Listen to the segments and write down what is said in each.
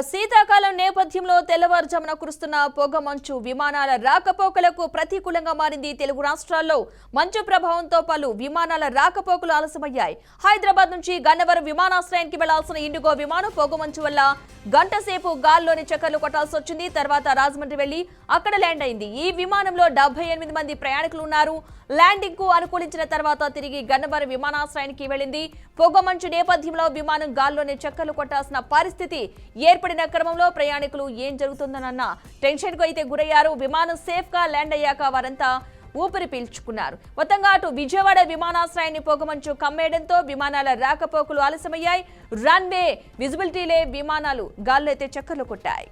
శీతాకాలం నేపథ్యంలో తెల్లవారుజామున కురుస్తున్న పొగ మంచు విమానాల రాకపోకలకు ప్రతికూలంగా మారింది. తెలుగు రాష్ట్రాల్లో మంచు ప్రభావంతో పలు విమానాల రాకపోకలు ఆలస్యమయ్యాయి. హైదరాబాద్ నుంచి గన్నవరం విమానాశ్రయానికి వెళ్లాల్సిన ఇండిగో విమానం పొగ మంచు వల్ల గంట సేపు గాల్లోని చక్కర్లు కొట్టాల్సి వచ్చింది. తర్వాత రాజమండ్రి వెళ్లి అక్కడ ల్యాండ్ అయింది. ఈ విమానంలో 78 మంది ప్రయాణికులు ఉన్నారు. ల్యాండింగ్ కు అనుకూలించిన తర్వాత తిరిగి గన్నవరం విమానాశ్రయానికి వెళ్లింది. పొగ మంచు నేపథ్యంలో విమానం గాల్లోని చక్కర్లు కొట్టాల్సిన పరిస్థితి ఏర్పడిన క్రమంలో ప్రయాణికులు ఏం జరుగుతుందన్న టెన్షన్ కు అయితే గురయ్యారు. విమానం సేఫ్ గా ల్యాండ్ అయ్యాక వారంతా ఊపిరి పీల్చుకున్నారు. మొత్తంగా అటు విజయవాడ విమానాశ్రయాన్ని పొగమంచు కమ్మేయడంతో విమానాల రాకపోకలు ఆలస్యమయ్యాయి. రన్వే విజిబిలిటీలే విమానాలు గాల్లో అయితే చక్కర్లు కొట్టాయి.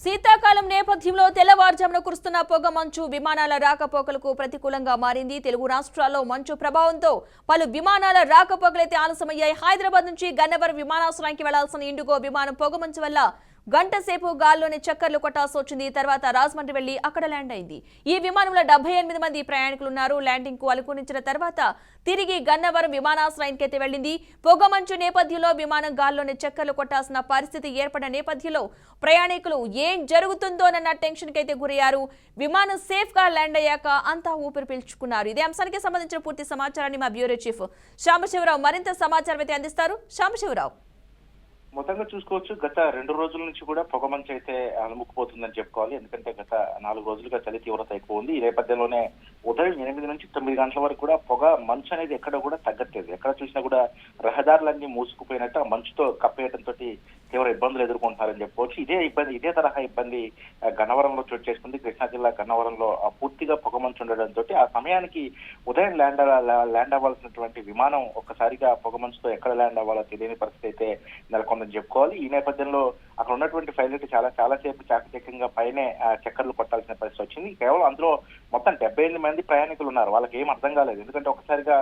శీతాకాలం నేపథ్యంలో తెల్లవారుజామున కురుస్తున్న పొగ మంచు విమానాల రాకపోకలకు ప్రతికూలంగా మారింది. తెలుగు రాష్ట్రాల్లో మంచు ప్రభావంతో పలు విమానాల రాకపోకలైతే ఆలస్యమయ్యాయి. హైదరాబాద్ నుంచి గన్నవరం విమానాశ్రయానికి వెళ్లాల్సిన ఇండిగో విమానం పొగ మంచు వల్ల గంట సేపు గాల్లోని చక్కర్లు కొట్టాల్సి వచ్చింది. తర్వాత రాజమండ్రి వెళ్లి అక్కడ ల్యాండ్ అయింది. ఈ విమానంలో 78 మంది ప్రయాణికులు ఉన్నారు. ల్యాండింగ్ కు అనుకూలించిన తర్వాత తిరిగి గన్నవరం విమానాశ్రయానికి అయితే వెళ్లింది. పొగ మంచు నేపథ్యంలో విమానం గాల్లోని చక్కర్లు కొట్టాల్సిన పరిస్థితి ఏర్పడిన నేపథ్యంలో ప్రయాణికులు ఏం జరుగుతుందోనన్న టెన్షన్ కి అయితే గురయ్యారు. విమానం సేఫ్ గా ల్యాండ్ అయ్యాక అంతా ఊపిరి పీల్చుకున్నారు. ఇదే అంశానికి సంబంధించిన పూర్తి సమాచారాన్ని మా బ్యూరో చీఫ్ సాంబశివరావు మరింత సమాచారం అయితే అందిస్తారు. సాంబశివరావు, మొత్తంగా చూసుకోవచ్చు, గత 2 రోజుల నుంచి కూడా పొగ మంచు అయితే అలుముకుపోతుందని చెప్పుకోవాలి. ఎందుకంటే గత 4 రోజులుగా చలి తీవ్రత ఎక్కువ ఉంది. ఈ నేపథ్యంలోనే ఉదయం 8 నుంచి 9 గంటల వరకు కూడా పొగ మంచు అనేది ఎక్కడ కూడా తగ్గట్లేదు. ఎక్కడ చూసినా కూడా రహదారులన్నీ మూసుకుపోయినట్టు ఆ మంచుతో కప్పేయడంతో తీవ్ర ఇబ్బందులు ఎదుర్కొంటున్నారని చెప్పుకోవచ్చు. ఇదే తరహా ఇబ్బంది గన్నవరంలో చోటు చేసుకుంది. కృష్ణా జిల్లా గన్నవరంలో పూర్తిగా పొగ మంచు ఉండడంతో ఆ సమయానికి ఉదయం ల్యాండ్ అవ్వాల్సినటువంటి విమానం ఒక్కసారిగా పొగ మంచుతో ఎక్కడ ల్యాండ్ అవ్వాలో తెలియని పరిస్థితి అయితే నెలకొందని చెప్పుకోవాలి. ఈ నేపథ్యంలో అక్కడ ఉన్నటువంటి పైలట్ చాలా సేపు చాకచక్యంగా పైనే చక్కర్లు కొట్టాల్సిన పరిస్థితి వచ్చింది. కేవలం అందులో మొత్తం 78 మంది ప్రయాణికులు ఉన్నారు. వాళ్ళకి ఏం అర్థం కాలేదు. ఎందుకంటే ఒకసారిగా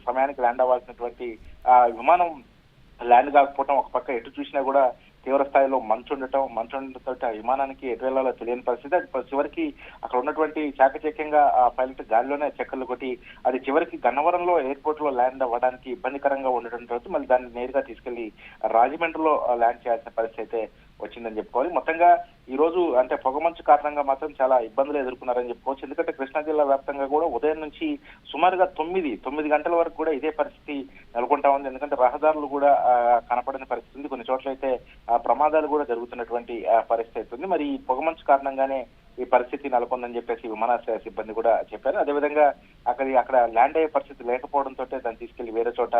సమయానికి ల్యాండ్ అవ్వాల్సినటువంటి విమానం ల్యాండ్ కాకపోవడం, ఒక పక్క ఎటు చూసినా కూడా తీవ్ర స్థాయిలో మంచు ఉండటంతో ఆ విమానానికి ఎటు వెళ్లాలో తెలియని పరిస్థితి. అది చివరికి అక్కడ ఉన్నటువంటి చాకచక్యంగా ఆ పైలట్ గాలిలోనే చక్కర్లు కొట్టి అది చివరికి గన్నవరంలో ఎయిర్పోర్ట్ లో ల్యాండ్ అవ్వడానికి ఇబ్బందికరంగా ఉండటంతో మళ్ళీ దాన్ని నేరుగా తీసుకెళ్లి రాజమండ్రిలో ల్యాండ్ చేయాల్సిన పరిస్థితి అయితే వచ్చిందని చెప్పుకోవాలి. మొత్తంగా ఈ రోజు అంటే పొగమంచు కారణంగా మాత్రం చాలా ఇబ్బందులు ఎదుర్కొన్నారని చెప్పుకోవచ్చు. ఎందుకంటే కృష్ణా జిల్లా వ్యాప్తంగా కూడా ఉదయం నుంచి సుమారుగా 9 గంటల వరకు కూడా ఇదే పరిస్థితి నెలకొంటా ఉంది. ఎందుకంటే రహదారులు కూడా కనపడని పరిస్థితి ఉంది. కొన్ని చోట్ల అయితే ప్రమాదాలు కూడా జరుగుతున్నటువంటి పరిస్థితి ఉంది. మరి ఈ పొగమంచు కారణంగానే ఈ పరిస్థితి నెలకొందని చెప్పేసి విమానాశ్రయ సిబ్బంది కూడా చెప్పారు. అదేవిధంగా అక్కడ ల్యాండ్ అయ్యే పరిస్థితి లేకపోవడంతో దాన్ని తీసుకెళ్లి వేరే చోట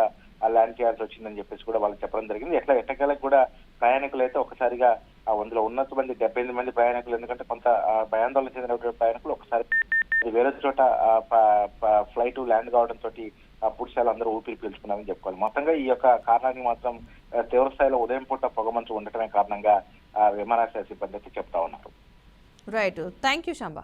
ల్యాండ్ చేయాల్సి వచ్చిందని చెప్పేసి కూడా వాళ్ళకి చెప్పడం జరిగింది. ఎట్టకేలకు కూడా ప్రయాణికులు అయితే ఒకసారిగా అందులో ఉన్నటువంటి 78 మంది ప్రయాణికులు, ఎందుకంటే కొంత భయాందోళన చెందినటువంటి ప్రయాణికులు ఒకసారి వేరే చోట ఫ్లైట్ ల్యాండ్ కావడంతో పూర్తిస్థాయిలో అందరూ ఊపిరి పీల్చుకున్నారని చెప్పుకోవాలి. మొత్తంగా ఈ యొక్క కారణానికి మాత్రం తీవ్ర స్థాయిలో ఉదయం పూట పొగమంచు ఉండటమే కారణంగా విమానాశ్రయ సిబ్బంది అయితే చెప్తా ఉన్నారు. Right, thank you Samba.